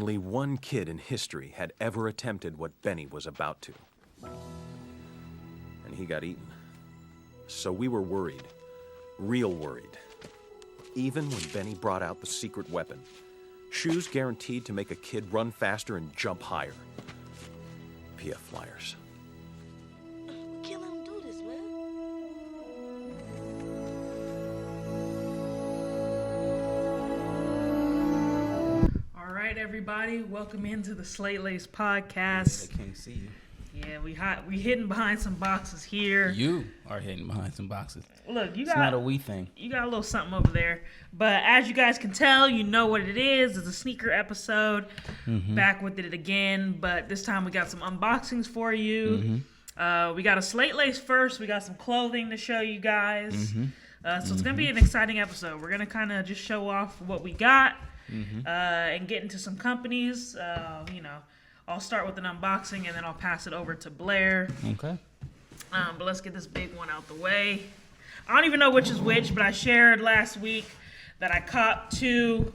Only one kid in history had ever attempted what Benny was about to. And he got eaten. So we were worried. Real worried. Even when Benny brought out the secret weapon. Shoes guaranteed to make a kid run faster and jump higher. PF Flyers. We can't let him do this, man. All right, everybody. Welcome into the Slate Laced podcast. I can't see you. Yeah, we hidden behind some boxes here. You are hidden behind some boxes. Look, It's not a we thing. You got a little something over there. But as you guys can tell, you know what it is. It's a sneaker episode. Back with it again. But this time we got some unboxings for you. We got a Slate Lace first. We got some clothing to show you guys. So it's going to be an exciting episode. We're going to kind of just show off what we got and get into some companies. I'll start with an unboxing and then I'll pass it over to Blair. Okay. But let's get this big one out the way. I don't even know which is which, but I shared last week that I caught two,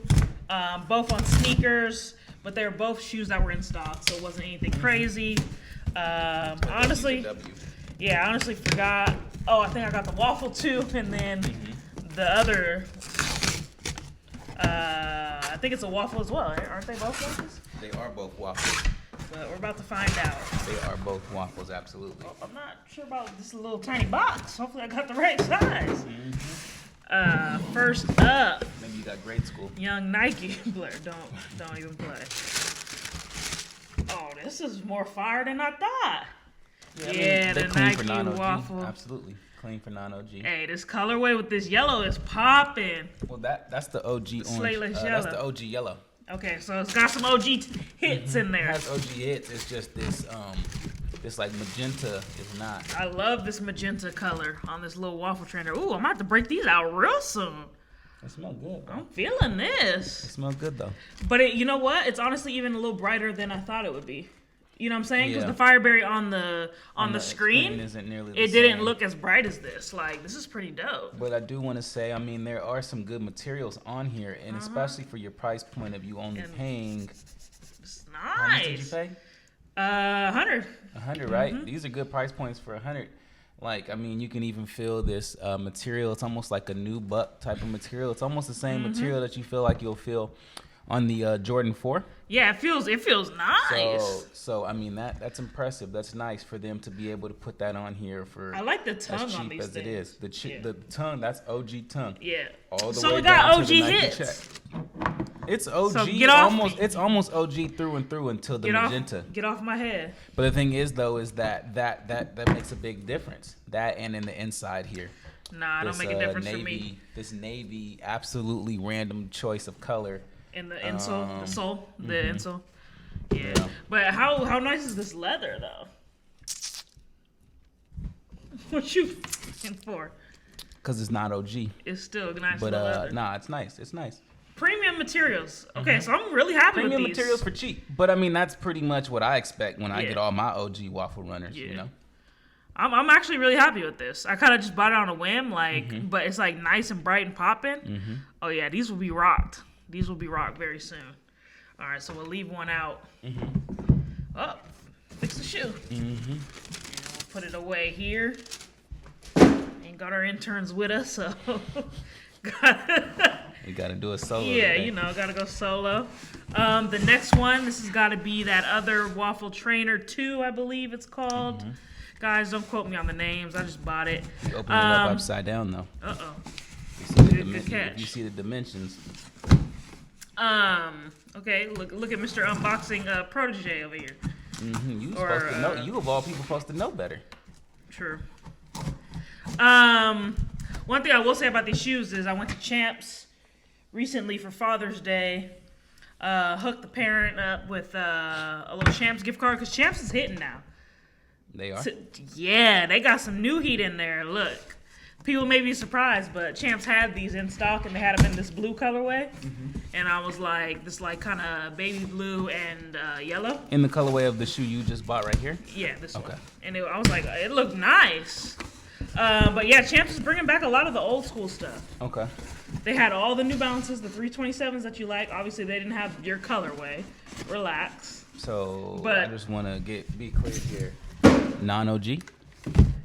both on sneakers, but they were both shoes that were in stock, so it wasn't anything crazy. Honestly forgot. Oh, I think I got the waffle too, and then the other, I think it's a waffle as well. Aren't they both waffles? They are both waffles. But we're about to find out. They are both waffles, absolutely. Oh, I'm not sure about this little tiny box. Hopefully I got the right size. First up. Maybe you got grade school. Young Nike. Blair, don't even play. Oh, this is more fire than I thought. Yeah, the Nike waffle. Absolutely. Clean for non-OG. Hey, this colorway with this yellow is popping. Well, that's the OG orange. Slate Laced yellow. That's the OG yellow. Okay, so it's got some OG hits in there. It has OG hits. It's just this like magenta is not. I love this magenta color on this little waffle trainer. Ooh, I'm about to break these out real soon. It smells good, bro. I'm feeling this. It smells good, though. But you know what? It's honestly even a little brighter than I thought it would be. You know what I'm saying? Because Yeah. the Fireberry on the screen isn't nearly the it same. didn't look as bright as this. Like, this is pretty dope. But I do want to say, I mean, there are some good materials on here, and especially for your price point of you only paying. It's How much did you nice. pay? 100. 100, right? These are good price points for 100. Like, I mean, you can even feel this material. It's almost like a new buck type of material. It's almost the same material that you feel like you'll feel on the Jordan 4. Yeah, it feels nice. So I mean that's impressive. That's nice for them to be able to put that on here for. I like the tongue as cheap on these as things. it is. The tongue, that's OG tongue. Yeah. All the So way we got down OG to the Nike hits. check. It's OG. So get off almost. me. It's almost OG through and through until the magenta. Get off my head. But the thing is, though, is that makes a big difference. That and in the inside here. Nah, don't make a difference for me. This navy, absolutely random choice of color. In the insole, the insole. Yeah. Yeah. But how nice is this leather though? What you looking for? Cause it's not OG. It's still nice But leather. nah, it's nice. It's nice. Premium materials. Okay, so I'm really happy Premium with these. materials for cheap. But I mean, that's pretty much what I expect when I Yeah. get all my OG waffle runners. Yeah. You know. I'm actually really happy with this. I kind of just bought it on a whim, but it's like nice and bright and popping. Oh yeah, these will be rocked. These will be rocked very soon. All right, so we'll leave one out. Oh, fix the shoe. And we'll put it away here. Ain't got our interns with us, so We gotta do a solo. yeah, today. you know, gotta go solo. The next one, this has got to be that other Waffle Trainer 2, I believe it's called. Guys, don't quote me on the names. I just bought it. You open it up upside down though. Uh-oh. Good catch. You see the dimensions. Okay, look at Mr. Unboxing Protege over here. You Or, supposed to know. You of all people supposed to know better. True. One thing I will say about these shoes is I went to Champs recently for Father's Day. Hooked the parent up with a little Champs gift card because Champs is hitting now. They are. Yeah, they got some new heat in there. Look, people may be surprised, but Champs had these in stock and they had them in this blue colorway. And I was like, this like kind of baby blue and yellow. In the colorway of the shoe you just bought right here. Yeah, this Okay. one. And I was like, it looked nice. But yeah, Champs is bringing back a lot of the old school stuff. Okay. They had all the New Balances, the 327s that you like. Obviously, they didn't have your colorway. Relax. So But- I just want to be clear here. Non-OG.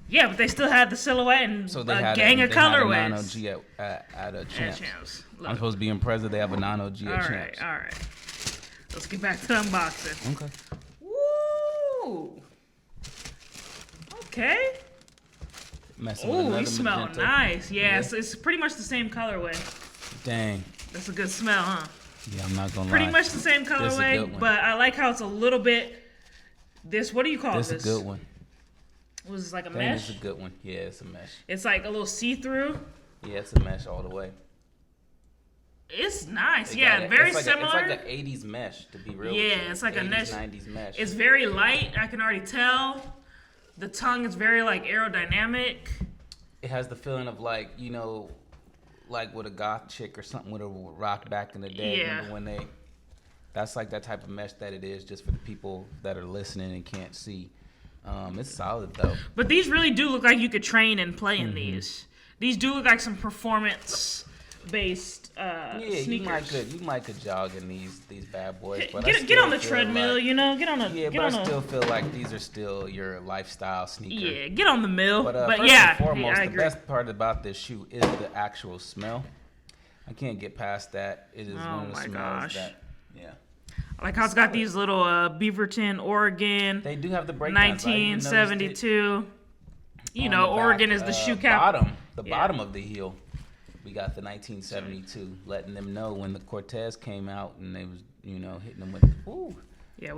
Yeah, but they still had the silhouette and So they a had gang of they had a colorways. non-OG at a Champs. Champs. I'm Look. supposed to be impressed that they have a non-OG All at right, Champs. all right. Let's get back to unboxing. Okay. Woo! Okay. Messing with Oh, another you smell magenta. nice. Yeah, Yeah. it's pretty much the same colorway. Dang. That's a good smell, huh? Yeah, I'm not gonna Pretty lie. much the same This is a colorway, good one. but I like how it's a little bit. What do you call This this? is a good one. Was this like a Dang, mesh? it's a good one. Yeah, it's a mesh. It's like a little see-through. Yeah, it's a mesh all the way. It's nice. They Yeah, got it. very it's like similar. it's like an 80s mesh, to be real. with Yeah, you. it's like a 80s, mesh. 90s mesh. It's very light. I can already tell. The tongue is very like aerodynamic. It has the feeling of like, like with a goth chick or something with a rock back in the day. Yeah. Remember when that's like that type of mesh that it is, just for the people that are listening and can't see. It's solid though. But these really do look like you could train and play Mm-hmm. in these. These do look like some performance-based sneakers. You might could jog in these bad boys. But Get on the treadmill, Get on a Yeah, but I still feel like these are still your lifestyle sneaker. Yeah, get on the mill. But, But first yeah, and foremost, I the agree. best part about this shoe is the actual smell. I can't get past that. It is Oh one of the my smells gosh. that, yeah. I like how it's got these little Beaverton, Oregon, They do have the breakdowns. 1972. You know, Oregon is the shoe capital. Bottom of the heel. We got the 1972, letting them know when the Cortez came out and they was, hitting them with, ooh. Yeah,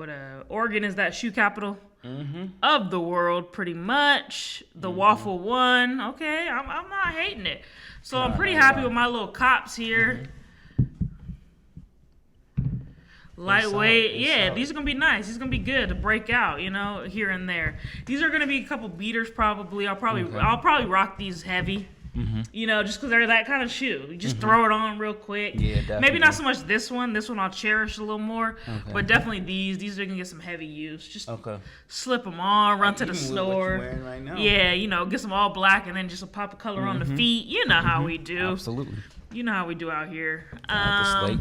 Oregon is that shoe capital of the world, pretty much. The Waffle One. Okay, I'm not hating it. So I'm pretty happy with my little cops here. Lightweight, solid. yeah, Solid. these are gonna be nice. These are gonna be good to break out, here and there. These are gonna be a couple beaters probably. I'll probably rock these heavy. Just because they're that kind of shoe. You just throw it on real quick. Yeah, definitely. Maybe not so much this one. This one I'll cherish a little more. Okay. But definitely these. These are gonna get some heavy use. Just Okay. slip them on, run to the Even with what store. you're wearing right now. Yeah, get some all black and then just a pop of color on the feet. You know how we do. Absolutely. You know how we do out here. The Slate.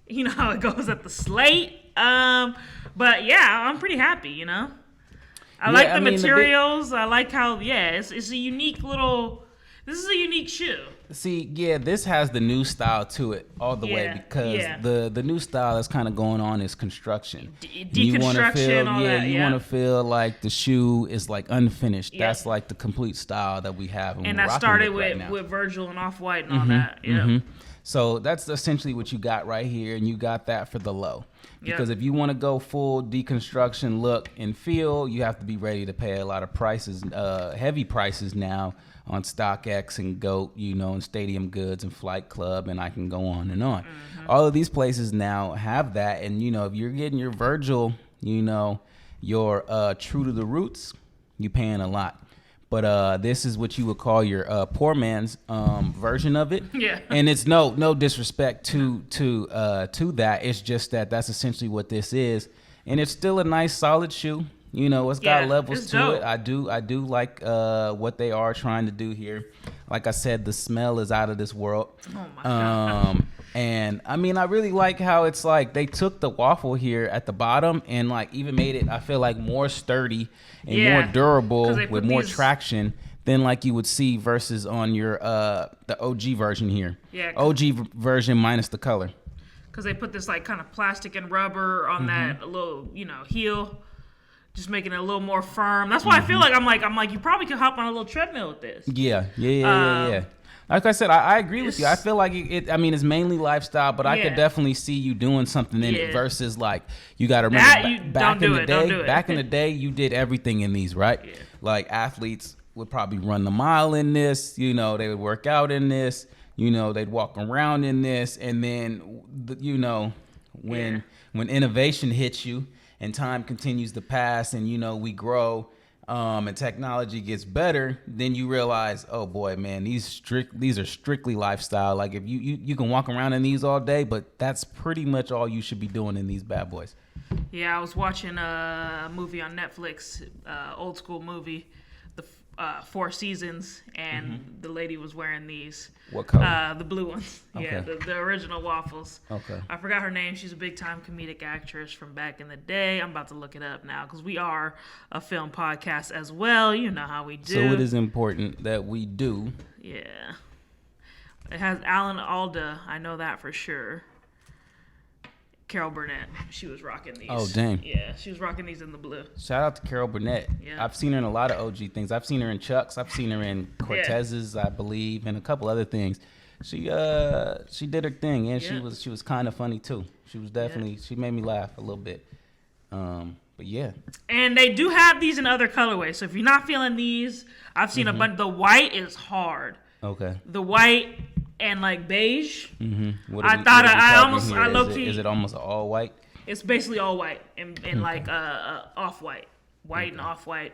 You know how it goes at the Slate. But yeah, I'm pretty happy. I like the materials. I like how it's a unique little. This is a unique shoe. See, yeah, this has the new style to it all the way because the new style that's kind of going on is construction. Deconstruction, all that. You want to feel like the shoe is like unfinished. Yeah. That's like the complete style that we have. And we're that rocking started right now. with Virgil and Off-White and all that. Yeah. So that's essentially what you got right here, and you got that for the low. Because if you want to go full deconstruction look and feel, you have to be ready to pay a lot of prices, heavy prices now on StockX and GOAT, and Stadium Goods and Flight Club, and I can go on and on. All of these places now have that, and if you're getting your Virgil, your true to the roots, you're paying a lot. But this is what you would call your poor man's version of it. Yeah. And it's no disrespect to that. It's just that's essentially what this is, and it's still a nice solid shoe. It's got levels it's to dope. it. I do like what they are trying to do here. Like I said, the smell is out of this world. Oh my God. And I really like how it's like they took the waffle here at the bottom and like even made it, I feel like, more sturdy and more durable with more traction than like you would see versus on your the OG version here. Yeah. OG version minus the color. Because they put this like kind of plastic and rubber on that little, heel, just making it a little more firm. That's why I feel like I'm like you probably could hop on a little treadmill with this. Yeah. Like I said, I agree with you. I feel like it's mainly lifestyle, but I could definitely see you doing something in it versus like you got to remember back in the day, you did everything in these, right? Yeah. Like athletes would probably run the mile in this, they would work out in this, they'd walk around in this, and then when innovation hits you and time continues to pass and we grow. And technology gets better, then you realize, oh boy, man, these are strictly lifestyle. Like if you can walk around in these all day, but that's pretty much all you should be doing in these bad boys. Yeah, I was watching a movie on Netflix, old school movie. Four Seasons, and the lady was wearing these. What color? The blue ones. Okay. Yeah, the original waffles. Okay. I forgot her name. She's a big time comedic actress from back in the day. I'm about to look it up now because we are a film podcast as well. You know how we do. So it is important that we do. Yeah. It has Alan Alda. I know that for sure. Carol Burnett. She was rocking these. Oh, dang. Yeah, she was rocking these in the blue. Shout out to Carol Burnett. Yeah. I've seen her in a lot of OG things. I've seen her in Chuck's. I've seen her in Cortez's, I believe, and a couple other things. She did her thing, and Yeah. she was kind of funny too. She was definitely she made me laugh a little bit. But yeah. And they do have these in other colorways. So if you're not feeling these, I've seen a bunch. The white is hard. Okay. The white and like beige. Mm-hmm. I low-key- Is it almost all white? It's basically all white and like off-white. White and off-white.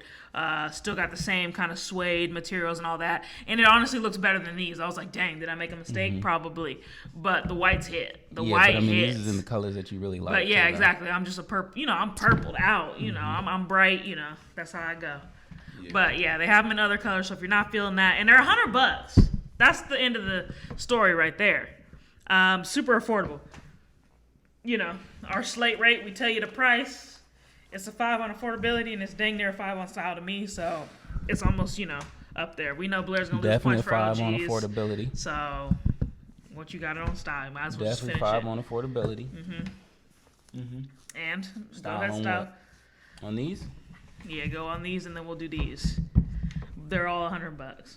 Still got the same kind of suede materials and all that. And it honestly looks better than these. I was like, dang, did I make a mistake? Probably. But the whites hit. The white but I mean, hits. these is in the colors that you really like. But yeah, too, exactly. I'm just a I'm purpled out. You know, I'm bright. You know, that's how I go. Yeah. But yeah, they have them in other colors. So if you're not feeling that, and they're $100. That's the end of the story right there. Super affordable. You know, our Slate rate, we tell you the price. It's a 5 on affordability, and it's dang near a 5 on style to me. So it's almost, up there. We know Blair's going to lose Definitely points for a 5 OGs. on affordability. So once you got it on style, you might as well just Definitely finish 5 it. on affordability. And Style go ahead, on style. what? On these? Yeah, go on these, and then we'll do these. They're all $100.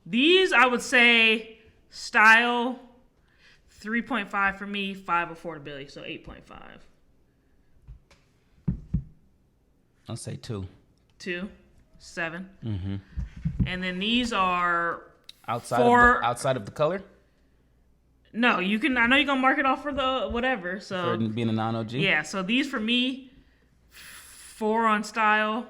These, I would say, style 3.5 for me, 5 affordability, so 8.5. I'll say 2. 2, 7. Mm-hmm. And then these are outside of the color? No, you can. I know you're gonna mark it off for the whatever. So For being a non-OG? yeah. So these for me, 4 on style,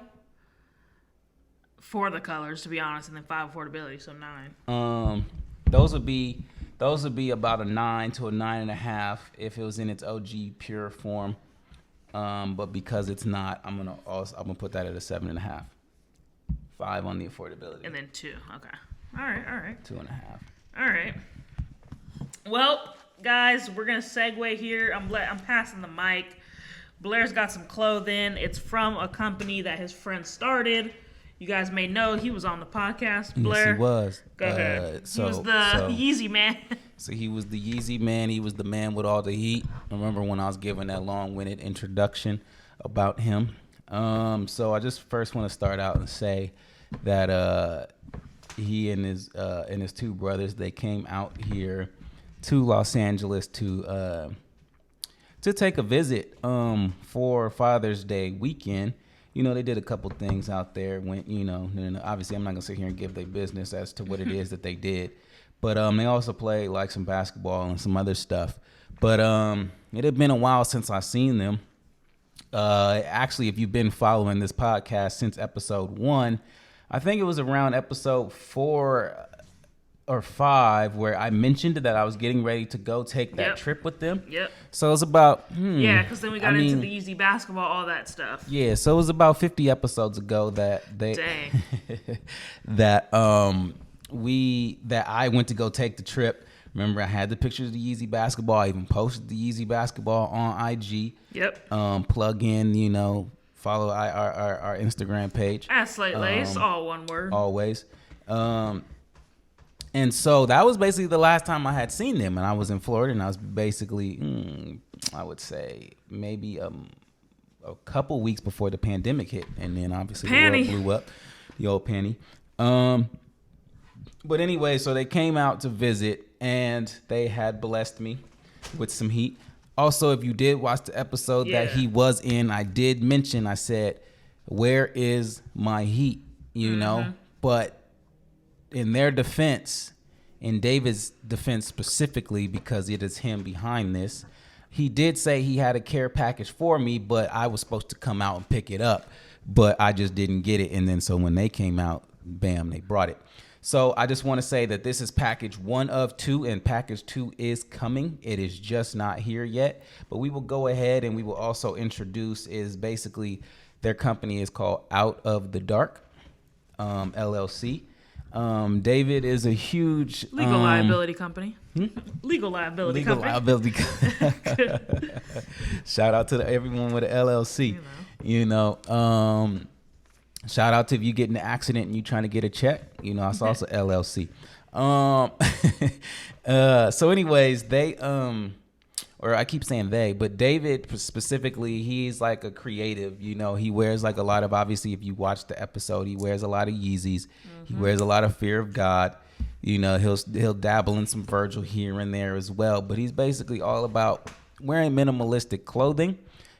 4 the colors to be honest, and then 5 affordability, so 9. Those would be about a 9 to a 9.5 if it was in its OG pure form. But because it's not, I'm gonna put that at a 7.5. 5 on the affordability. And then 2. Okay. All right. 2.5. All right. Well, guys, we're gonna segue here. I'm passing the mic. Blair's got some clothing. It's from a company that his friend started. You guys may know he was on the podcast. Blair, yes, he was. Go ahead. He was the Yeezy man. So he was the Yeezy man. He was the man with all the heat. I remember when I was giving that long-winded introduction about him. So I just first want to start out and say that he and his 2 brothers, they came out here to Los Angeles to take a visit for Father's Day weekend. They did a couple things out there. And obviously I'm not gonna sit here and give their business as to what it is that they did, but they also played like some basketball and some other stuff. But it had been a while since I seen them. Actually, if you've been following this podcast since episode 1, I think it was around episode 4 or 5 where I mentioned that I was getting ready to go take that trip with them. Yep. So it was about yeah, because then we got into the Yeezy basketball, all that stuff. Yeah, so it was about 50 episodes ago that that I went to go take the trip. Remember, I had the pictures of the Yeezy basketball. I even posted the Yeezy basketball on IG. Yep. Plug in, follow our Instagram page. At Slate Laced, all one word. Always. And so that was basically the last time I had seen them. And I was in Florida, and I was basically, I would say, maybe a couple weeks before the pandemic hit. And then obviously the world blew up, the old panty. But anyway, so they came out to visit, and they had blessed me with some heat. Also, if you did watch the episode that he was in, I did mention, I said, where is my heat? But in their defense, in David's defense specifically, because it is him behind this, he did say he had a care package for me, but I was supposed to come out and pick it up, but I just didn't get it. And then so when they came out, bam, they brought it. So I just want to say that this is package 1 of 2, and package 2 is coming. It is just not here yet, but we will go ahead and we will also introduce, is basically their company is called Out of the Dark. LLC. David is a huge legal liability company. Legal liability company. Shout out to everyone with an LLC. Shout out to if you get in an accident and you trying to get a check. It's also LLC. So anyways, they or I keep saying they, but David specifically, he's like a creative. He wears like a lot of, obviously, if you watch the episode, he wears a lot of Yeezys. He wears a lot of Fear of God. He'll dabble in some Virgil here and there as well. But he's basically all about wearing minimalistic clothing.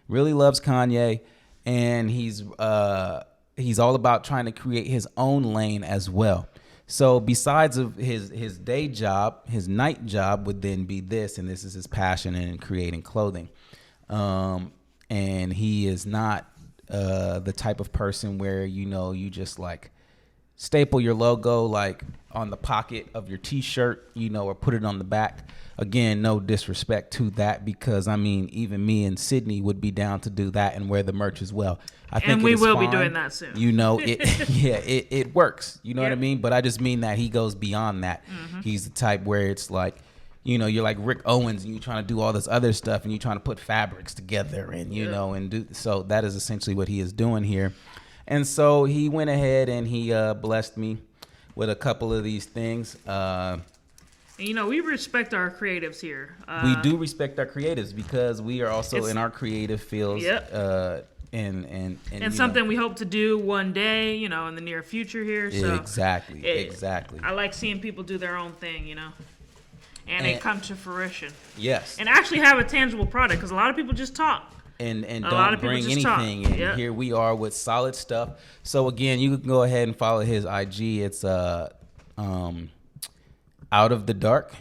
Really loves Kanye, and he's all about trying to create his own lane as well. So besides of his day job, his night job would then be this, and this is his passion in creating clothing. And he is not the type of person where, you just like staple your logo like on the pocket of your T-shirt, or put it on the back. Again, no disrespect to that, because even me and Sydney would be down to do that and wear the merch as well. I think we will fine. be doing that soon. It works. You know what I mean? But I just mean that he goes beyond that. He's the type where it's like, you're like Rick Owens and you're trying to do all this other stuff and you're trying to put fabrics together and, and do. So that is essentially what he is doing here. And so he went ahead and he blessed me with a couple of these things. We respect our creatives here. We do respect our creatives because we are also in our creative fields. Yep. And something we hope to do one day, in the near future here. So exactly. I like seeing people do their own thing, and it come to fruition. Yes. And actually have a tangible product, because a lot of people just talk. And don't bring anything in. Yep. Here we are with solid stuff. So again, you can go ahead and follow his IG. It's Out of the Dark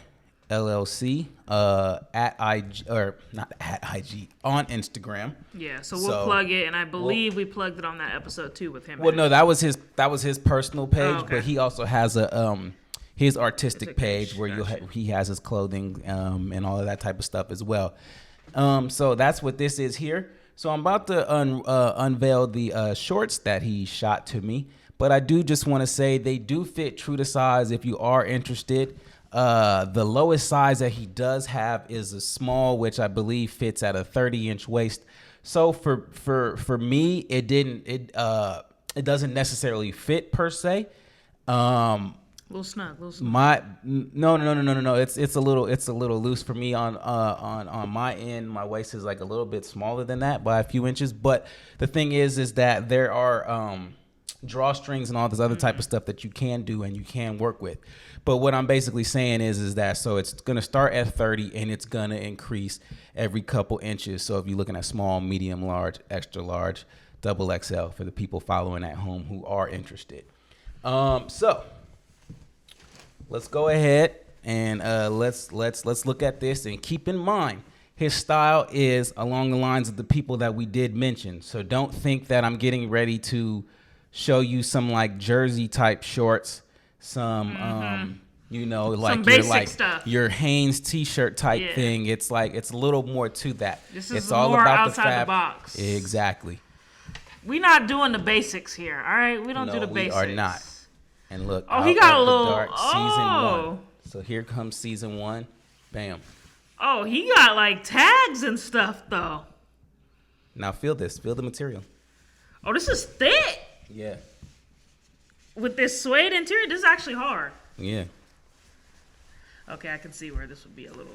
LLC at IG, or not at IG, on Instagram. Yeah, so we'll plug it, and I believe we plugged it on that episode too with him. Well, no, that was his personal page, okay. But he also has a his artistic page where he has his clothing and all of that type of stuff as well. So that's what this is here. So I'm about to unveil the shorts that he shot to me, but I do just want to say they do fit true to size if you are interested. The lowest size that he does have is a small, which I believe fits at a 30-inch waist. So for me, it doesn't necessarily fit per se. Little snug. No. It's a little loose for me on my end. My waist is like a little bit smaller than that by a few inches. But the thing is that there are drawstrings and all this other type of stuff that you can do and you can work with. But what I'm basically saying is that so it's gonna start at 30 and it's gonna increase every couple inches. So if you're looking at small, medium, large, extra large, double XL for the people following at home who are interested. So let's go ahead and let's look at this, and keep in mind his style is along the lines of the people that we did mention. So don't think that I'm getting ready to show you some like jersey type shorts, some like some stuff. Your Hanes t-shirt type thing. It's like it's a little more to that. This is it's all more about outside the box. Exactly. We're not doing the basics here, all right? We don't do the basics. We are not. And look, he got a little season 1. So here comes season 1. Bam. Oh, he got like tags and stuff though. Now feel this. Feel the material. Oh, this is thick. Yeah. With this suede interior, this is actually hard. Yeah. Okay, I can see where this would be a little.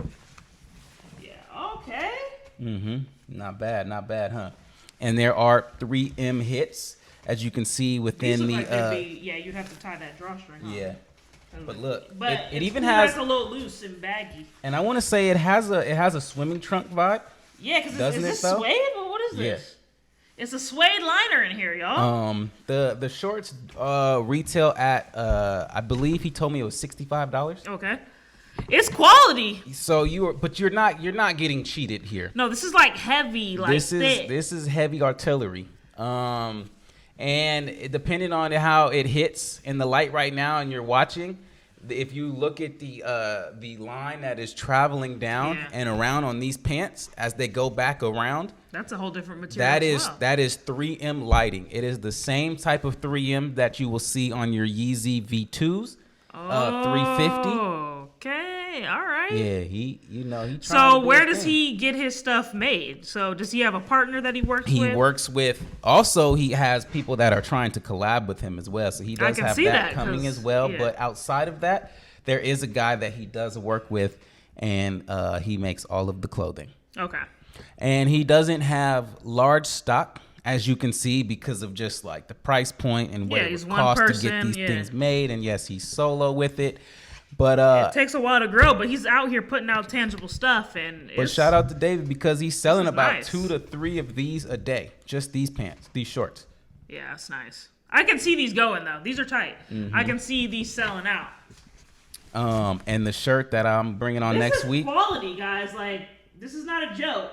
Yeah. Okay. Not bad, huh? And there are 3M hits, as you can see within These look like you'd have to tie that drawstring. Yeah. But look, it it's even cool has a little loose and baggy. And I want to say it has a swimming trunk vibe. Yeah, because is this suede? Well, what is this? It's a suede liner in here, y'all. The shorts retail at I believe he told me it was $65. Okay. It's quality. So you're not getting cheated here. No, this is like heavy, like thick. This is heavy artillery. And depending on how it hits in the light right now and you're watching, if you look at the line that is traveling down and around on these pants as they go back around, that's a whole different material. That is 3M lighting. It is the same type of 3M that you will see on your Yeezy V2s, 350. Okay, all right. Yeah, he So where does he get his stuff made? So does he have a partner that he works with? He works with. Also, he has people that are trying to collab with him as well. So he does have that coming as well. Yeah. But outside of that, there is a guy that he does work with, and he makes all of the clothing. Okay. And he doesn't have large stock, as you can see, because of just like the price point and what it would cost to get these things made. And yes, he's solo with it. But it takes a while to grow, but he's out here putting out tangible stuff. But shout out to David, because he's selling about 2 to 3 of these a day. Just these pants, these shorts. Yeah, that's nice. I can see these going though. These are tight. I can see these selling out. And the shirt that I'm bringing on next week. Quality, guys. Like, this is not a joke.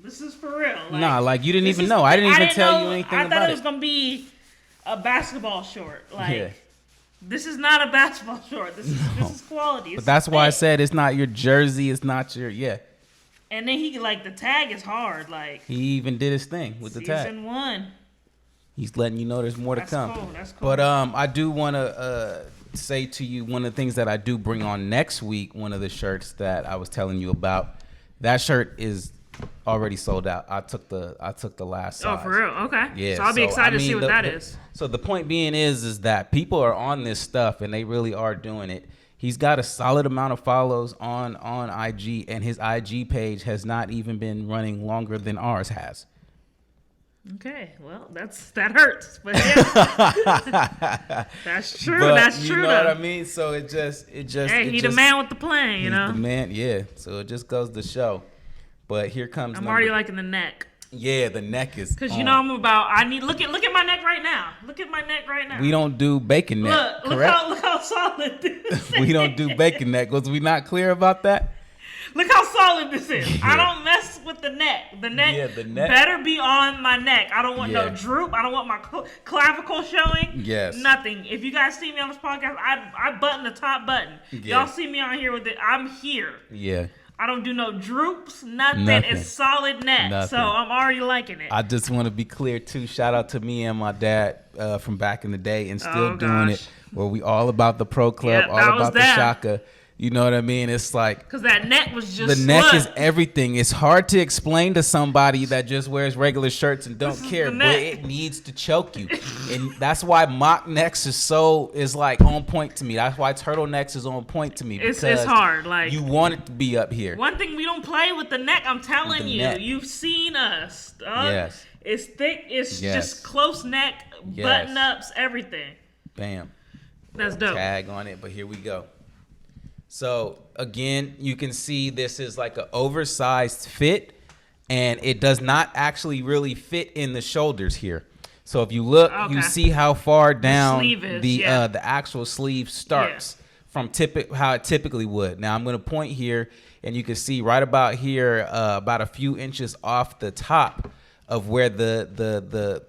This is for real. Like, nah, like you didn't even know. I didn't even tell you anything about it. I thought it was gonna be a basketball short. Like, this is not a basketball short. This is quality. But that's why I said it's not your jersey. It's not your And then the tag is hard. Like, he even did his thing with the tag. Season 1. He's letting you know there's more to come. Cool. That's cool. But I do want to say to you, one of the things that I do bring on next week, one of the shirts that I was telling you about, that shirt is already sold out. I took the last size. Oh, for real? Okay. Yeah. So I'll be excited to see what that is. So the point being is that people are on this stuff and they really are doing it. He's got a solid amount of follows on IG, and his IG page has not even been running longer than ours has. Okay, well, that hurts, but yeah. That's true. But that's true. You know what I mean? So it just. Hey, he the man with the plan, you know. The man, yeah. So it just goes to show. But here comes. I'm already liking the neck. Yeah, the neck is. Because you know I'm about. I need look at my neck right now. Look at my neck right now. We don't do bacon neck. Look how solid this is. We don't do bacon neck. Was we not clear about that? Look how solid this is. Yeah. I don't mess with the neck. The neck better be on my neck. I don't want no droop. I don't want my clavicle showing. Yes. Nothing. If you guys see me on this podcast, I button the top button. Yeah. Y'all see me on here with it. I'm here. Yeah. I don't do no droops, nothing. It's solid neck. So I'm already liking it. I just want to be clear, too. Shout out to me and my dad from back in the day and still doing it. Where we all about the pro club, all about the shaka. You know what I mean? It's like... Because that neck was just... The neck is everything. It's hard to explain to somebody that just wears regular shirts and don't care. But it needs to choke you. And that's why mock necks is like on point to me. That's why turtlenecks is on point to me. It's hard. Like, you want it to be up here. One thing we don't play with the neck. I'm telling you. Neck. You've seen us. Yes. It's thick. It's just close neck, button-ups, everything. Bam. That's dope. Tag on it, but here we go. So, again, you can see this is like an oversized fit, and it does not actually really fit in the shoulders here. So, if you look, you see how far down the actual sleeve starts from how it typically would. Now, I'm going to point here, and you can see right about here, about a few inches off the top of where the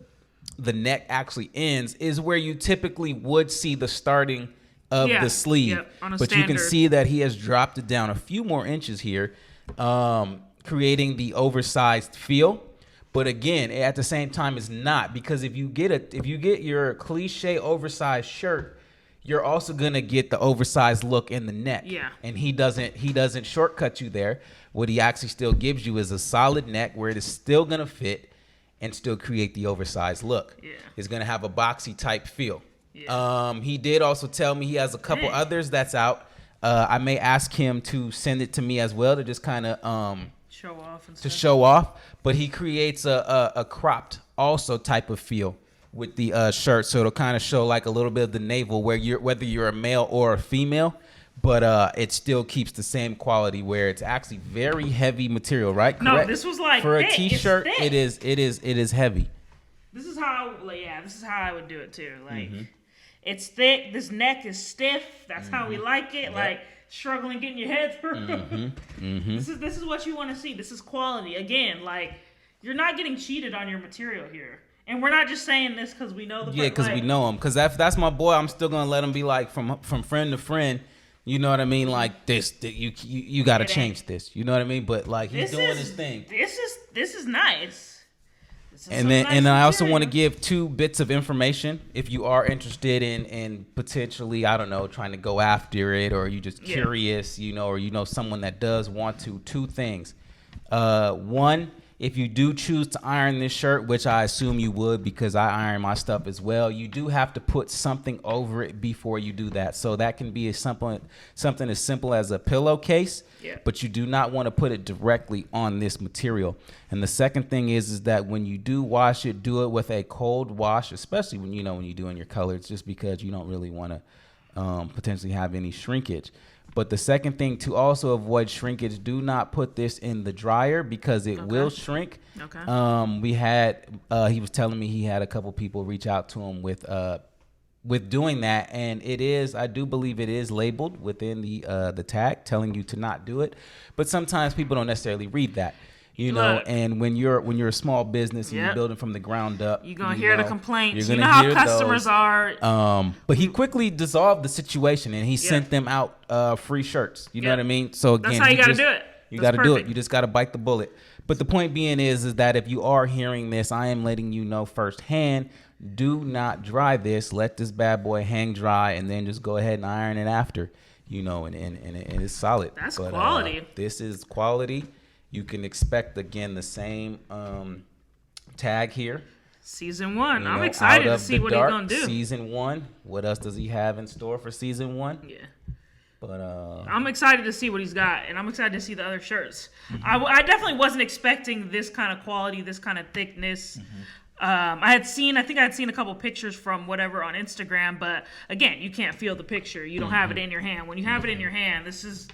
neck actually ends is where you typically would see the starting of the sleeve, but you can see that he has dropped it down a few more inches here, creating the oversized feel. But again, at the same time, it's not, because if you get your cliche oversized shirt, you're also gonna get the oversized look in the neck. Yeah. And he doesn't shortcut you there. What he actually still gives you is a solid neck where it is still gonna fit and still create the oversized look. Yeah. It's gonna have a boxy type feel. Yeah. He did also tell me he has a couple others that's out. I may ask him to send it to me as well to just kind of show off. But he creates a cropped also type of feel with the shirt, so it'll kind of show like a little bit of the navel whether you're a male or a female. But it still keeps the same quality where it's actually very heavy material, right? No, correct? This was like for thick. A t-shirt. It is heavy. This is how I would do it too. Like. It's thick. This neck is stiff. That's how we like it. Yep. Like struggling getting your head through. This is what you want to see. This is quality. Again, like you're not getting cheated on your material here. And we're not just saying this because we know the because we know him. Because that's my boy. I'm still gonna let him be like from friend to friend. You know what I mean? Like you got to change this. You know what I mean? But like he's doing his thing. This is nice. And I also want to give 2 bits of information if you are interested in potentially, I don't know, trying to go after it, or you just curious, you know, or you know someone that does want to. 2 things. One, if you do choose to iron this shirt, which I assume you would because I iron my stuff as well, you do have to put something over it before you do that. So that can be something as simple as a pillowcase, but you do not want to put it directly on this material. And the second thing is that when you do wash it, do it with a cold wash, especially when you're doing your colors, just because you don't really want to potentially have any shrinkage. But the second thing, to also avoid shrinkage, do not put this in the dryer because it will shrink. Okay. He was telling me he had a couple people reach out to him with doing that, and I do believe it is labeled within the tag telling you to not do it. But sometimes people don't necessarily read that. And when you're a small business and you're building from the ground up, you're gonna hear the complaints. You know how customers are. But he quickly dissolved the situation and he sent them out free shirts. You know what I mean? So again, that's how you gotta do it. You got to do it. You just got to bite the bullet. But the point being is that if you are hearing this, I am letting you know firsthand. Do not dry this. Let this bad boy hang dry, and then just go ahead and iron it after. And it's solid. That's quality. This is quality. You can expect, again, the same tag here. Season 1. I'm excited to see what he's going to do. Season 1. What else does he have in store for season 1? Yeah. But I'm excited to see what he's got, and I'm excited to see the other shirts. I definitely wasn't expecting this kind of quality, this kind of thickness. I think I had seen a couple pictures from whatever on Instagram, but again, you can't feel the picture. You don't have it in your hand. When you have it in your hand, this is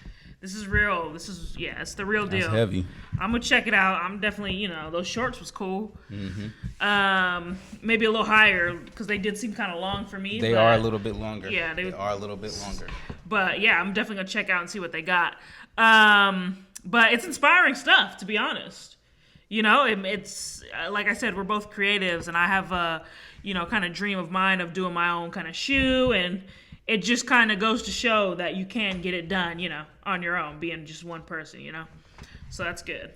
real. It's the real deal. That's heavy. I'm gonna check it out. I'm definitely, those shorts was cool. Maybe a little higher because they did seem kind of long for me. They are a little bit longer. Yeah, they are a little bit longer. But yeah, I'm definitely gonna check out and see what they got. But it's inspiring stuff, to be honest. It's like I said, we're both creatives, and I have a, kind of dream of mine of doing my own kind of shoe, and it just kind of goes to show that you can get it done, on your own, being just one person, So that's good.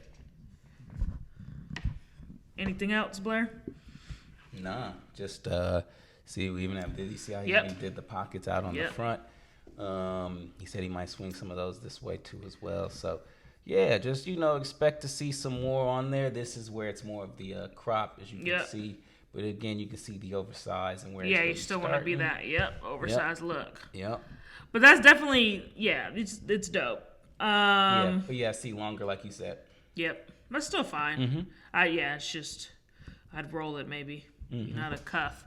Anything else, Blair? Nah, just see, we even have, did you see how he did the pockets out on the front? He said he might swing some of those this way too as well. So yeah, just expect to see some more on there. This is where it's more of the crop, as you can see. But again, you can see the oversized and where you still want to be that oversized look. Yep. But that's definitely it's dope. See longer like you said. Yep, that's still fine. It's just I'd roll it maybe, not a cuff.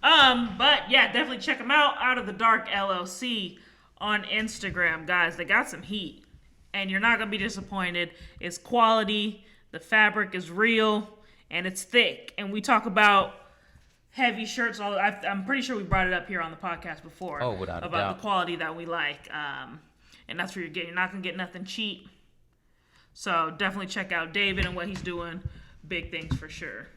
But yeah, definitely check them out of the Dark LLC on Instagram, guys. They got some heat, and you're not gonna be disappointed. It's quality. The fabric is real. And it's thick. And we talk about heavy shirts. I'm pretty sure we brought it up here on the podcast before. Oh, without a doubt. About the quality that we like. And that's where you're getting. You're not going to get nothing cheap. So definitely check out David and what he's doing. Big things for sure.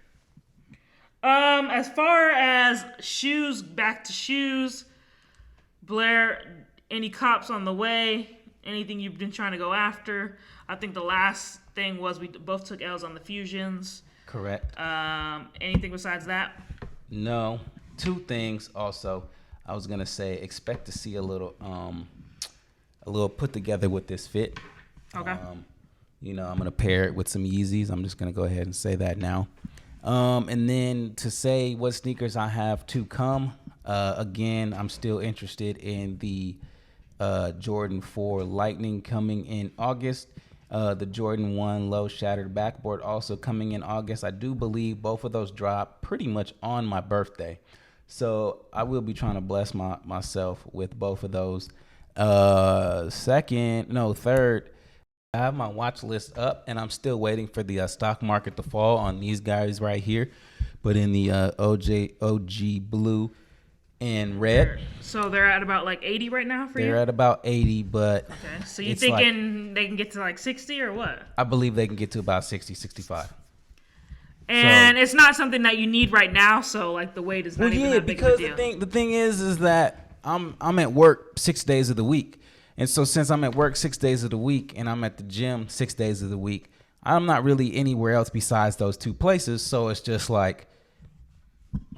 As far as shoes, back to shoes. Blair, any cops on the way? Anything you've been trying to go after? I think the last thing was we both took L's on the Fusions. Correct. Anything besides that? No. 2 things also. I was gonna say expect to see a little put together with this fit. Okay. I'm gonna pair it with some Yeezys. I'm just gonna go ahead and say that now. And then to say what sneakers I have to come. Again, I'm still interested in the Jordan 4 Lightning coming in August. The Jordan 1 Low Shattered Backboard also coming in August. I do believe both of those drop pretty much on my birthday. So I will be trying to bless myself with both of those. Third, I have my watch list up, and I'm still waiting for the stock market to fall on these guys right here. But in the OG blue and red. So they're at about like 80 right now for you? They're at about 80, but... Okay, so you thinking they can get to like 60 or what? I believe they can get to about 60, 65. And it's not something that you need right now, so like the weight is not even that big of a deal. The thing is that I'm at work 6 days of the week. And so since I'm at work 6 days of the week and I'm at the gym 6 days of the week, I'm not really anywhere else besides those two places. So it's just like,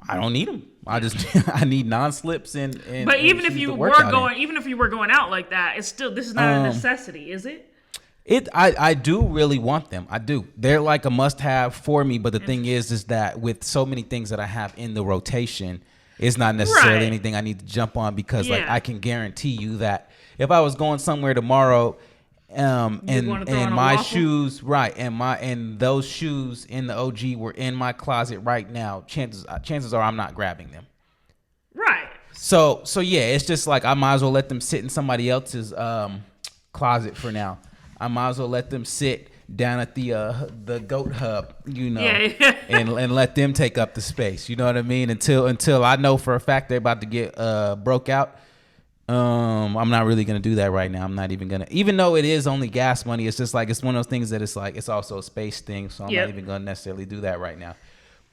I don't need them. I need non-slips and But even and if you were going out like that, it's still, this is not a necessity, is it? I do really want them. I do. They're like a must-have for me. But the thing is that with so many things that I have in the rotation, it's not necessarily anything I need to jump on because like I can guarantee you that if I was going somewhere tomorrow, and my shoes and those shoes in the OG were in my closet right now, chances are I'm not grabbing them. Right. So yeah, it's just like I might as well let them sit in somebody else's closet for now. I might as well let them sit down at the goat hub, and let them take up the space. You know what I mean? Until I know for a fact they're about to get broke out. I'm not really gonna do that right now. I'm not even gonna, even though it is only gas money. It's just like it's one of those things that it's like it's also a space thing. So I'm not even gonna necessarily do that right now.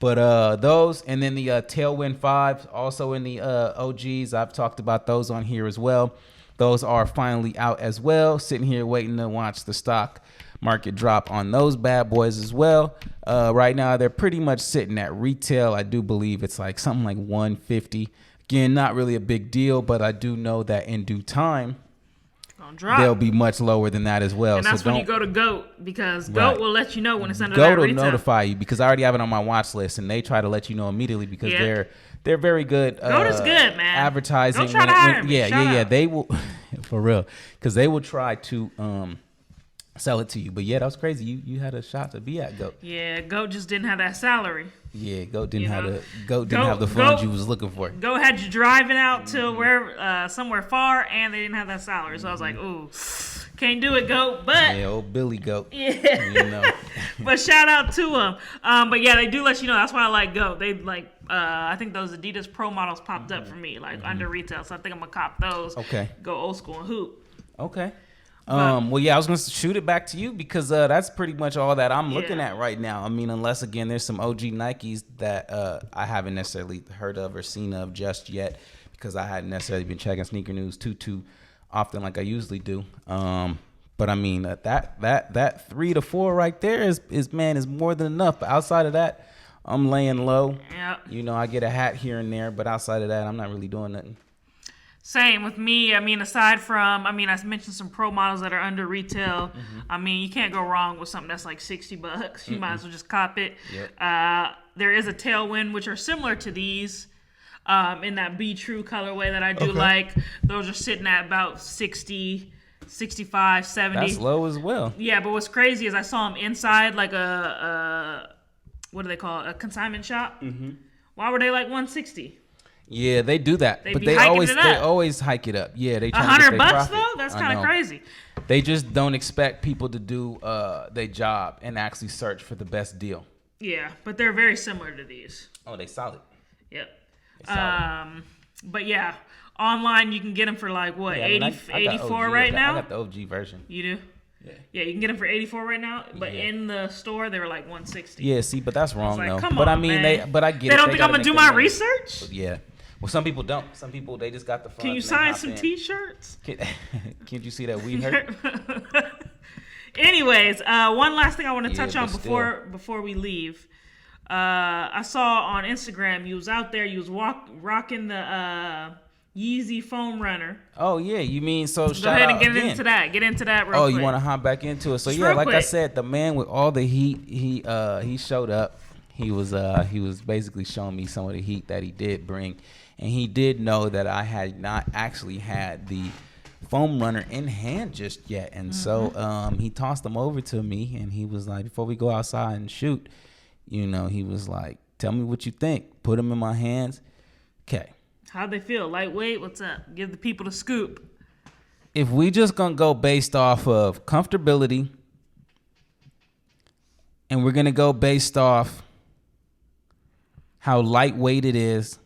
But those, and then the Tailwind 5s, also in the OGs. I've talked about those on here as well. Those are finally out as well. Sitting here waiting to watch the stock market drop on those bad boys as well. Right now, they're pretty much sitting at retail. I do believe it's like something like $150. Again, not really a big deal, but I do know that in due time, they'll be much lower than that as well. And that's when you go to GOAT, because GOAT will let you know when it's under that retail. GOAT will notify you because I already have it on my watch list, and they try to let you know immediately because they're very good. GOAT is good, man. Advertising. Don't try to hire me. Yeah. They will, for real, because they will try to sell it to you. But yeah, that was crazy. You had a shot to be at GOAT. Yeah, GOAT just didn't have that salary. Yeah, GOAT didn't have the funds you was looking for. GOAT had you driving out to where somewhere far, and they didn't have that salary. So I was like, ooh, can't do it, GOAT. But yeah, old Billy GOAT. Yeah, you know. But shout out to them. But yeah, they do let you know. That's why I like GOAT. They like. I think those Adidas Pro models popped up for me, like under retail. So I think I'm gonna cop those. Okay. Go old school and hoop. Okay. Well, yeah, I was going to shoot it back to you because that's pretty much all that I'm looking at right now. I mean, unless, again, there's some OG Nikes that I haven't necessarily heard of or seen of just yet because I hadn't necessarily been checking sneaker news too often like I usually do. But, I mean, that 3 to 4 right there is more than enough. But outside of that, I'm laying low. Yep. You know, I get a hat here and there, but outside of that, I'm not really doing nothing. Same with me. I mean, aside from, I mentioned some pro models that are under retail. I mean, you can't go wrong with something that's like $60. You might as well just cop it. Yep. There is a Tailwind, which are similar to these in that Be True colorway that I do like. Those are sitting at about 60, 65, 70. That's low as well. Yeah, but what's crazy is I saw them inside like what do they call it? A consignment shop. Why were they like 160? Yeah, they do that, but they always hike it up. Yeah, they try $100 though. That's kind of crazy. They just don't expect people to do their job and actually search for the best deal. Yeah, but they're very similar to these. Oh, they solid. Yep. But yeah, online you can get them for like what 84 right now. I got the OG version. You do? Yeah, you can get them for 84 right now, but in the store they were like 160. Yeah, see, but that's wrong though. Come on, man. I get it. They don't think I'm gonna do my research? But yeah. Well, some people don't. Some people, they just got the funds. Can you sign some T-shirts? Can't you see that we hurt? Anyways, one last thing I want to touch on before we leave. I saw on Instagram you was out there. You was rocking the Yeezy Foam Runner. Oh yeah, you mean so? Go ahead and get into that. Get into that real quick. You want to hop back into it? So just yeah, like quick. I said, the man with all the heat, he showed up. He was basically showing me some of the heat that he did bring, and he did know that I had not actually had the foam runner in hand just yet, and so he tossed them over to me, and he was like, before we go outside and shoot, you know, he was like, tell me what you think. Put them in my hands. Okay. How'd they feel? Lightweight? What's up? Give the people the scoop. If we just gonna go based off of comfortability, and we're gonna go based off how lightweight it is,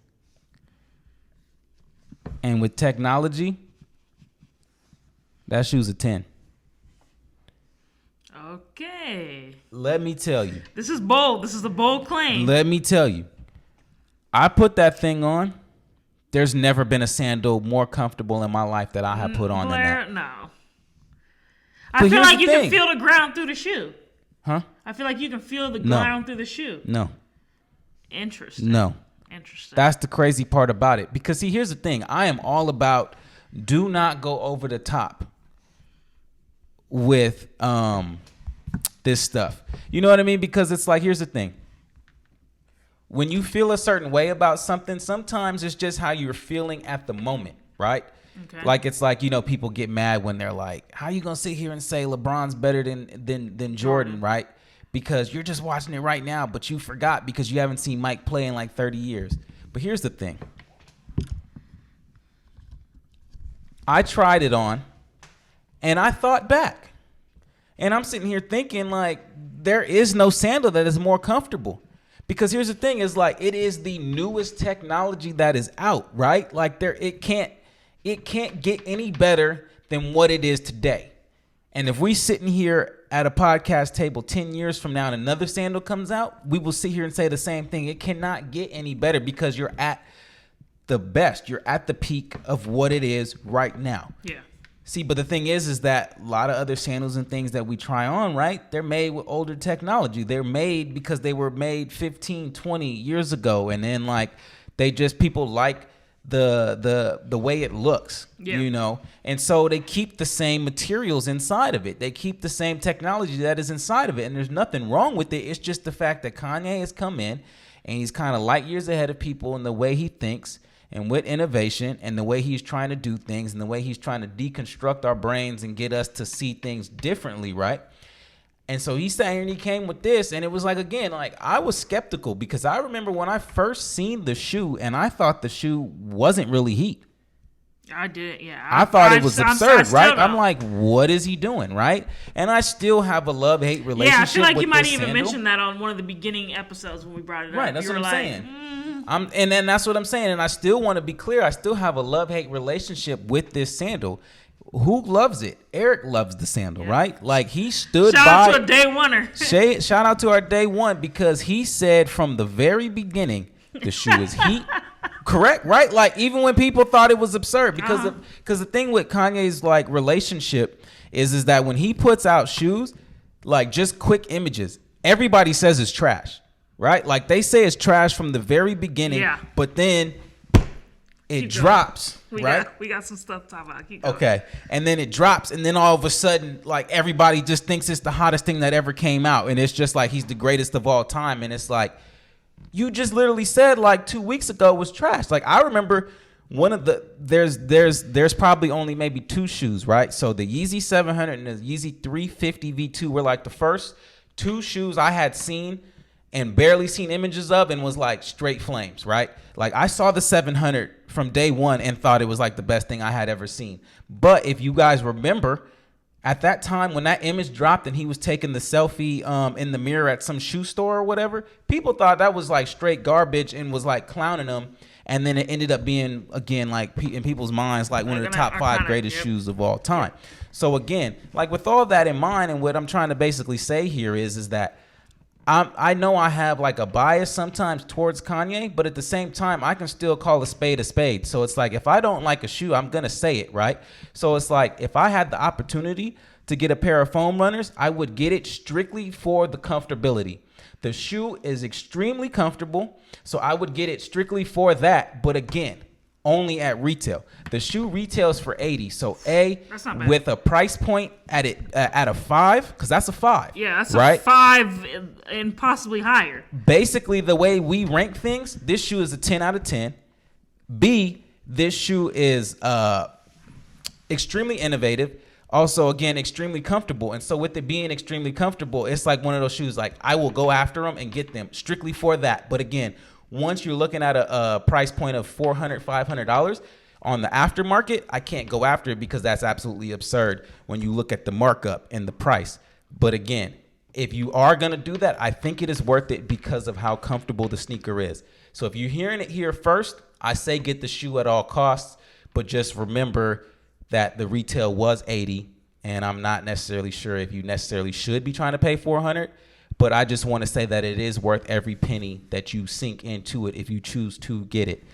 and with technology, that shoe's a 10. Okay. Let me tell you. This is bold. This is a bold claim. Let me tell you. I put that thing on There's never been a sandal more comfortable in my life that I have put on than that. No. I feel like you can feel the ground through the shoe. Huh? I feel like you can feel the ground through the shoe. No. Interesting. No. Interesting. That's the crazy part about it. Because, see, here's the thing. I am all about do not go over the top with this stuff. You know what I mean? Because it's like, here's the thing. When you feel a certain way about something, sometimes it's just how you're feeling at the moment, right? Okay. Like, it's like, you know, people get mad when they're like, how you going to sit here and say LeBron's better than Jordan, right? Because you're just watching it right now, but you forgot because you haven't seen Mike play in like 30 years. But here's the thing. I tried it on, and I thought back. And I'm sitting here thinking, like, there is no sandal that is more comfortable. Because here's the thing, is like, it is the newest technology that is out, right? Like, it can't get any better than what it is today. And if we sitting here at a podcast table 10 years from now and another sandal comes out, we will sit here and say the same thing. It cannot get any better because you're at the best. You're at the peak of what it is right now. Yeah. See, but the thing is that a lot of other sandals and things that we try on, right, they're made with older technology. They're made because they were made 15, 20 years ago. And then, like, people like the way it looks, you know? And so they keep the same materials inside of it. They keep the same technology that is inside of it. And there's nothing wrong with it. It's just the fact that Kanye has come in and he's kind of light years ahead of people in the way he thinks and with innovation and the way he's trying to do things and the way he's trying to deconstruct our brains and get us to see things differently, right? And so he sat here and he came with this, and it was like, again, like, I was skeptical because I remember when I first seen the shoe and I thought the shoe wasn't really heat. I did, yeah. I thought it was absurd, right? I'm like, what is he doing, right? And I still have a love-hate relationship. Yeah, I feel like with you might this even sandal. mention that on one of the beginning episodes when we brought it up. Right, that's you what I'm like, saying. And then that's what I'm saying. And I still want to be clear. I still have a love-hate relationship with this sandal. Who loves it? Eric loves the sandal, right? Like, he stood by. Shout out to a day oneer. Shout out to our day one, because he said from the very beginning the shoe is heat. Correct, right? Like, even when people thought it was absurd, because the thing with Kanye's like relationship is that when he puts out shoes, like, just quick images, everybody says it's trash, right? Like, they say it's trash from the very beginning, but then it drops, right? We got some stuff to talk about. Keep going. Okay, and then it drops, and then all of a sudden, like, everybody just thinks it's the hottest thing that ever came out, and it's just like he's the greatest of all time, and it's like, you just literally said like 2 weeks ago was trash. Like, I remember one of the there's probably only maybe two shoes, right? So the Yeezy 700 and the Yeezy 350 V2 were like the first two shoes I had seen and barely seen images of and was like straight flames, right? Like, I saw the 700 from day one and thought it was like the best thing I had ever seen. But if you guys remember, at that time when that image dropped and he was taking the selfie in the mirror at some shoe store or whatever, people thought that was like straight garbage and was like clowning him. And then it ended up being, again, like in people's minds, like one of the top five greatest shoes of all time. So again, like, with all that in mind, and what I'm trying to basically say here is that I know I have like a bias sometimes towards Kanye, but at the same time, I can still call a spade a spade. So it's like, if I don't like a shoe, I'm going to say it, right? So it's like, if I had the opportunity to get a pair of foam runners, I would get it strictly for the comfortability. The shoe is extremely comfortable, so I would get it strictly for that. But again, only at retail. The shoe retails for $80. So with a price point at a $5, because that's a $5. Yeah, that's right? a $5 and possibly higher. Basically, the way we rank things, this shoe is a 10 out of 10. B, this shoe is extremely innovative. Also, again, extremely comfortable. And so with it being extremely comfortable, it's like one of those shoes, like, I will go after them and get them strictly for that. But again, once you're looking at a price point of $400, $500 on the aftermarket, I can't go after it because that's absolutely absurd when you look at the markup and the price. But again, if you are going to do that, I think it is worth it because of how comfortable the sneaker is. So if you're hearing it here first, I say get the shoe at all costs, but just remember that the retail was $80, and I'm not necessarily sure if you necessarily should be trying to pay $400, but I just want to say that it is worth every penny that you sink into it if you choose to get it.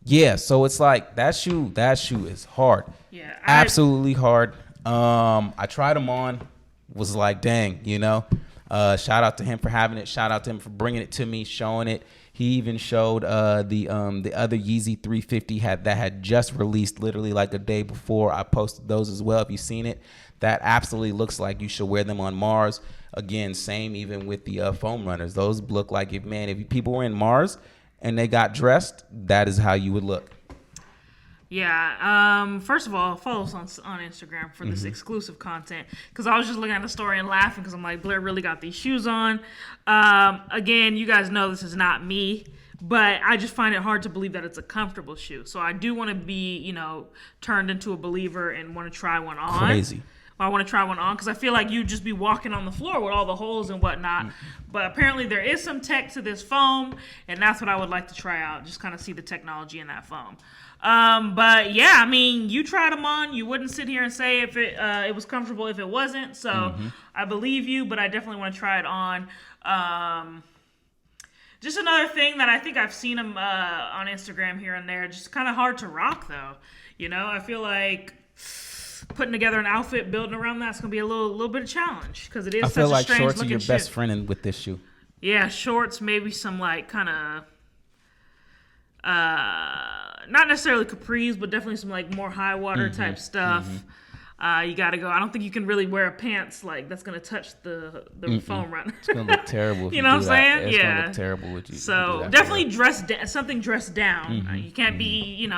Yeah, so it's like that shoe is hard. Yeah, absolutely hard. I tried them on, was like, dang, shout out to him for having it. Shout out to him for bringing it to me, showing it. He even showed the other Yeezy 350 that had just released literally like a day before. I posted those as well. If you've seen it, that absolutely looks like you should wear them on Mars. Again, same even with the foam runners. Those look like if people were in Mars and they got dressed, that is how you would look. Yeah. First of all, follow us on Instagram for this exclusive content, because I was just looking at the story and laughing because I'm like, Blair really got these shoes on. Again, you guys know this is not me, but I just find it hard to believe that it's a comfortable shoe. So I do want to be, turned into a believer and want to try one on. Crazy. I want to try one on because I feel like you'd just be walking on the floor with all the holes and whatnot. But apparently there is some tech to this foam, and that's what I would like to try out. Just kind of see the technology in that foam. But yeah, I mean, you tried them on. You wouldn't sit here and say if it was comfortable if it wasn't. So I believe you, but I definitely want to try it on. Just another thing that I think I've seen them on Instagram here and there. Just kind of hard to rock though. I feel like putting together an outfit, building around that's gonna be a little bit of challenge because it is. I feel like shorts are your best friend with this shoe. Yeah, shorts, maybe some like kind of not necessarily capris, but definitely some like more high water type stuff. You gotta go. I don't think you can really wear pants like that's gonna touch the foam runner. It's gonna look terrible. If you know what I'm saying? It's gonna look terrible with you. So definitely something dressed down. You can't be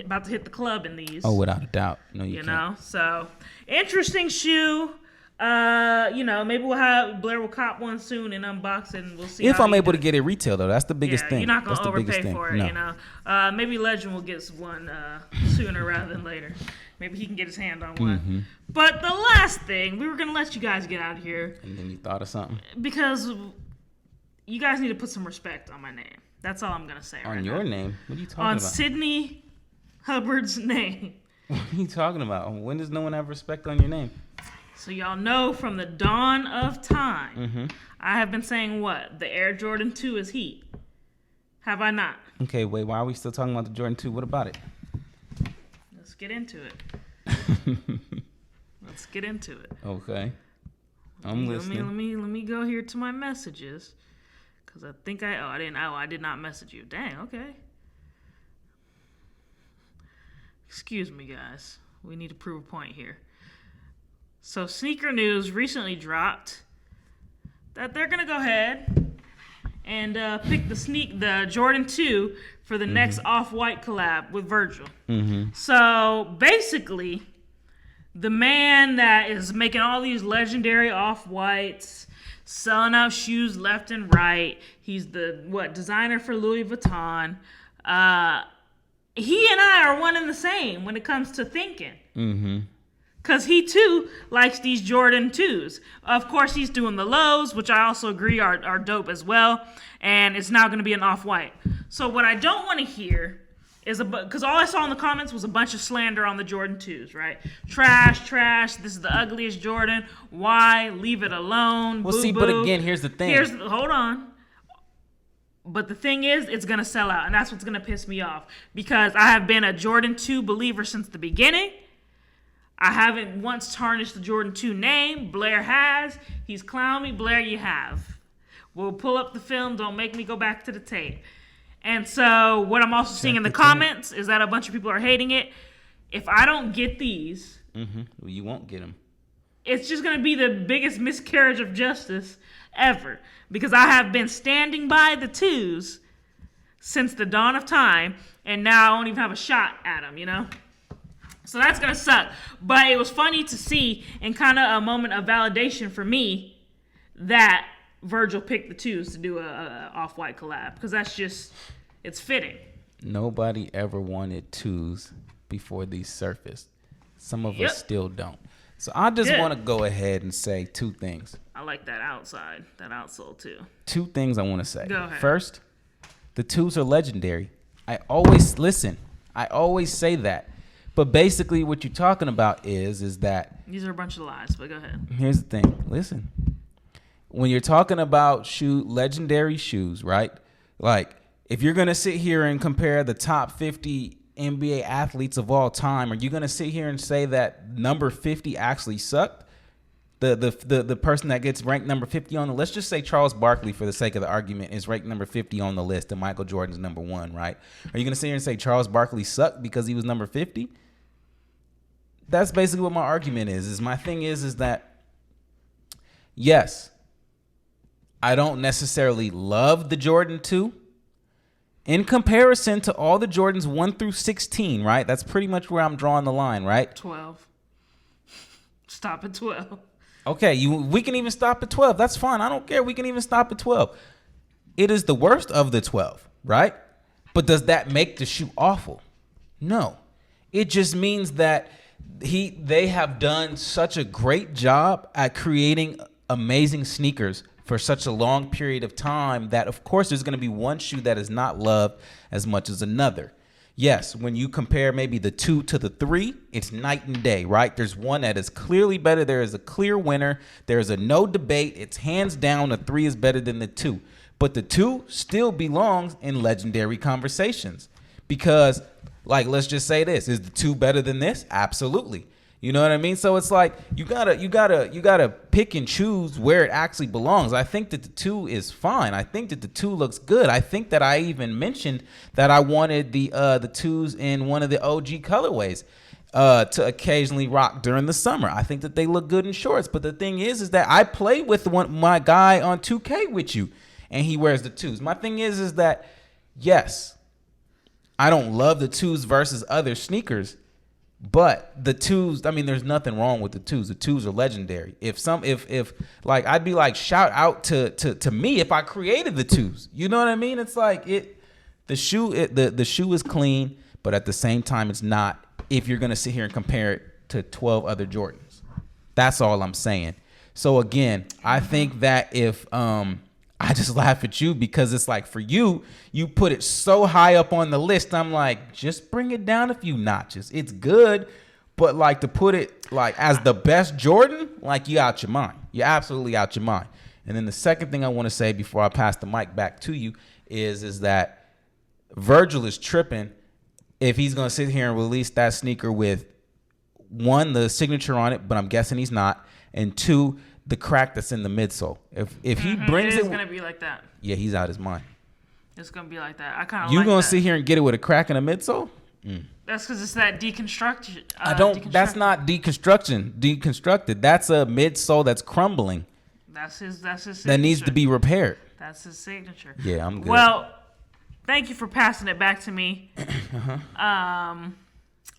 about to hit the club in these. Oh, without a doubt. No, you can't. So interesting shoe. Maybe Blair will cop one soon and unbox it, and we'll see. If I'm able to get it retail though, that's the biggest thing. You're not gonna overpay for it. No. Maybe Legend will get one sooner rather than later. Maybe he can get his hand on one. But the last thing, we were going to let you guys get out of here. And then you thought of something? Because you guys need to put some respect on my name. That's all I'm going to say on your name? What are you talking about? On Sydney Hubbard's name. What are you talking about? When does no one have respect on your name? So y'all know from the dawn of time, I have been saying what? The Air Jordan 2 is heat. Have I not? Okay, wait, why are we still talking about the Jordan 2? What about it? Let's get into it. Let's get into it. Okay. I'm listening. Let me go here to my messages. Because I think I did not message you. Dang, okay. Excuse me, guys. We need to prove a point here. So Sneaker News recently dropped that they're going to go ahead and pick the Jordan 2 for the next Off-White collab with Virgil. So basically, the man that is making all these legendary Off-Whites, selling out shoes left and right, he's the designer for Louis Vuitton. He and I are one and the same when it comes to thinking. Because he, too, likes these Jordan 2s. Of course, he's doing the lows, which I also agree are dope as well. And it's now going to be an Off-White. So what I don't want to hear is, because all I saw in the comments was a bunch of slander on the Jordan 2s, right? Trash, this is the ugliest Jordan. Why? Leave it alone. Well, see, but again, here's the thing. Hold on. But the thing is, it's going to sell out. And that's what's going to piss me off. Because I have been a Jordan 2 believer since the beginning. I haven't once tarnished the Jordan 2 name. Blair has. He's clowned me. Blair, you have. We'll pull up the film. Don't make me go back to the tape. And so what I'm also seeing in the comments is that a bunch of people are hating it. If I don't get these... Well, you won't get them. It's just going to be the biggest miscarriage of justice ever. Because I have been standing by the 2s since the dawn of time. And now I don't even have a shot at them, So that's going to suck. But it was funny to see and kind of a moment of validation for me that Virgil picked the 2s to do a Off-White collab. Because that's just, it's fitting. Nobody ever wanted 2s before these surfaced. Some of us still don't. So I just want to go ahead and say 2 things. I like that outsole too. 2 things I want to say. Go ahead. First, the 2s are legendary. I always say that. But basically what you're talking about is that... These are a bunch of lies, but go ahead. Here's the thing. Listen. When you're talking about legendary shoes, right? Like, if you're going to sit here and compare the top 50 NBA athletes of all time, are you going to sit here and say that number 50 actually sucked? The person that gets ranked number 50 on the list, just say Charles Barkley for the sake of the argument is ranked number 50 on the list and Michael Jordan's number 1, right? Are you going to sit here and say Charles Barkley sucked because he was number 50? That's basically what my argument is my thing is that, yes, I don't necessarily love the Jordan 2 in comparison to all the Jordans 1 through 16, right? That's pretty much where I'm drawing the line, right? 12. Stop at 12. Okay, we can even stop at 12. That's fine. I don't care. We can even stop at 12. It is the worst of the 12, right? But does that make the shoe awful? No. It just means that they have done such a great job at creating amazing sneakers for such a long period of time that, of course, there's going to be one shoe that is not loved as much as another. Yes, when you compare maybe the 2 to the 3, it's night and day, right? There's one that is clearly better. There is a clear winner. There is a no debate. It's hands down the 3 is better than the 2. But the 2 still belongs in legendary conversations because, like, let's just say this. Is the 2 better than this? Absolutely. You know what I mean? So it's like you gotta pick and choose where it actually belongs. I think that the 2 is fine. I think that the 2 looks good. I think that I even mentioned that I wanted the 2s in one of the OG colorways to occasionally rock during the summer. I think that they look good in shorts. But the thing is that I play with my guy on 2K with you, and he wears the 2s. My thing is that yes, I don't love the 2s versus other sneakers. But the 2s, I mean, there's nothing wrong with the 2s. The 2s are legendary. If like, I'd be like, shout out to me if I created the 2s. You know what I mean? It's like the shoe is clean, but at the same time, it's not. If you're gonna sit here and compare it to 12 other Jordans, that's all I'm saying. So again, I think that if I just laugh at you because it's like for you put it so high up on the list. I'm like, just bring it down a few notches. It's good, but like to put it like as the best Jordan, like you out your mind. You're absolutely out your mind. And then the second thing I want to say before I pass the mic back to you is that Virgil is tripping if he's going to sit here and release that sneaker with 1, the signature on it, but I'm guessing he's not, and 2, the crack that's in the midsole. If he brings it's gonna be like that. yeah, he's out his mind. It's gonna be like that. I kind of. You like gonna that. sit here and get it with a crack in the midsole? That's because it's that deconstruction. I don't. That's not deconstructed. That's a midsole that's crumbling. That's his. Signature. That needs to be repaired. That's his signature. Yeah, I'm good. Well, thank you for passing it back to me.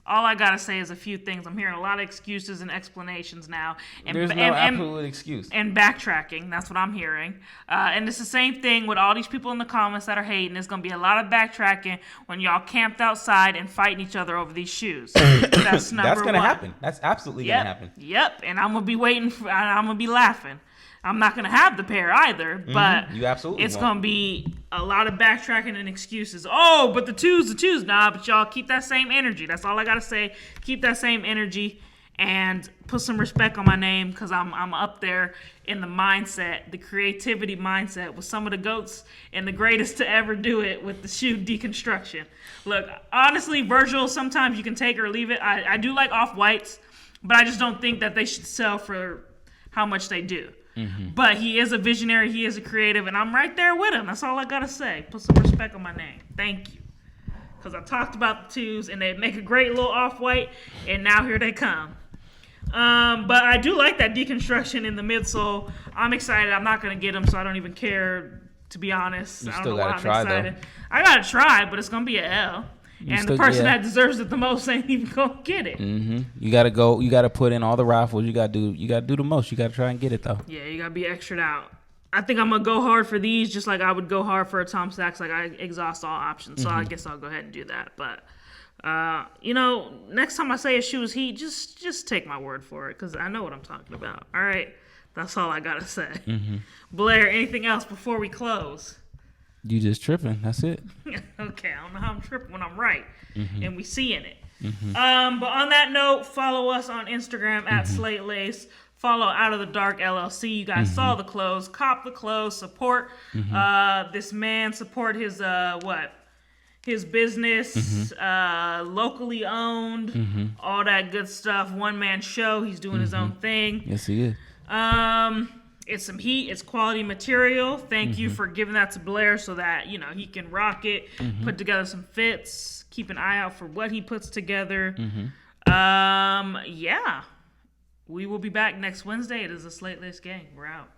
All I gotta say is a few things. I'm hearing a lot of excuses and explanations now. And, There's no absolute excuse. And backtracking. That's what I'm hearing. And it's the same thing with all these people in the comments that are hating. There's gonna be a lot of backtracking when y'all camped outside and fighting each other over these shoes. That's number That's gonna one. happen. That's absolutely gonna happen. Yep. And I'm gonna be waiting for. I'm gonna be laughing. I'm not gonna have the pair either, but you absolutely it's won't. gonna be a lot of backtracking and excuses. Oh, but the twos, nah. But y'all keep that same energy. That's all I gotta say. Keep that same energy and put some respect on my name because I'm up there in the mindset, the creativity mindset with some of the GOATs and the greatest to ever do it with the shoe deconstruction. Look, honestly, Virgil, sometimes you can take or leave it. I do like off-whites, but I just don't think that they should sell for how much they do. But he is a visionary, he is a creative, and I'm right there with him. That's all I gotta say. Put some respect on my name. Thank you. Because I talked about the twos, and they make a great little off-white, and now here they come. But I do like that deconstruction in the midsole. I'm excited. I'm not gonna get them, so I don't even care, to be honest. You I don't still know why gotta I'm try, excited. though. I gotta try, but it's gonna be an L. And the person that deserves it the most ain't even gonna get it. You gotta go. You gotta put in all the raffles. You gotta do the most. You gotta try and get it though. Yeah, you gotta be extra'd out. I think I'm gonna go hard for these, just like I would go hard for a Tom Sachs. Like I exhaust all options, so I guess I'll go ahead and do that. But next time I say a shoe is heat, just take my word for it, because I know what I'm talking about. All right, that's all I gotta say. Blair, anything else before we close? You just tripping. That's it. Okay, I don't know how I'm tripping when I'm right, and we seeing it. But on that note, follow us on Instagram at Slate Laced. Follow Out of the Dark LLC. You guys saw the clothes. Cop the clothes. Support this man. Support his his business. Locally owned. All that good stuff. One man show. He's doing his own thing. Yes, he is. It's some heat. It's quality material. Thank you for giving that to Blair so that he can rock it. Put together some fits. Keep an eye out for what he puts together. Yeah. We will be back next Wednesday. It is a Slate Laced gang. We're out.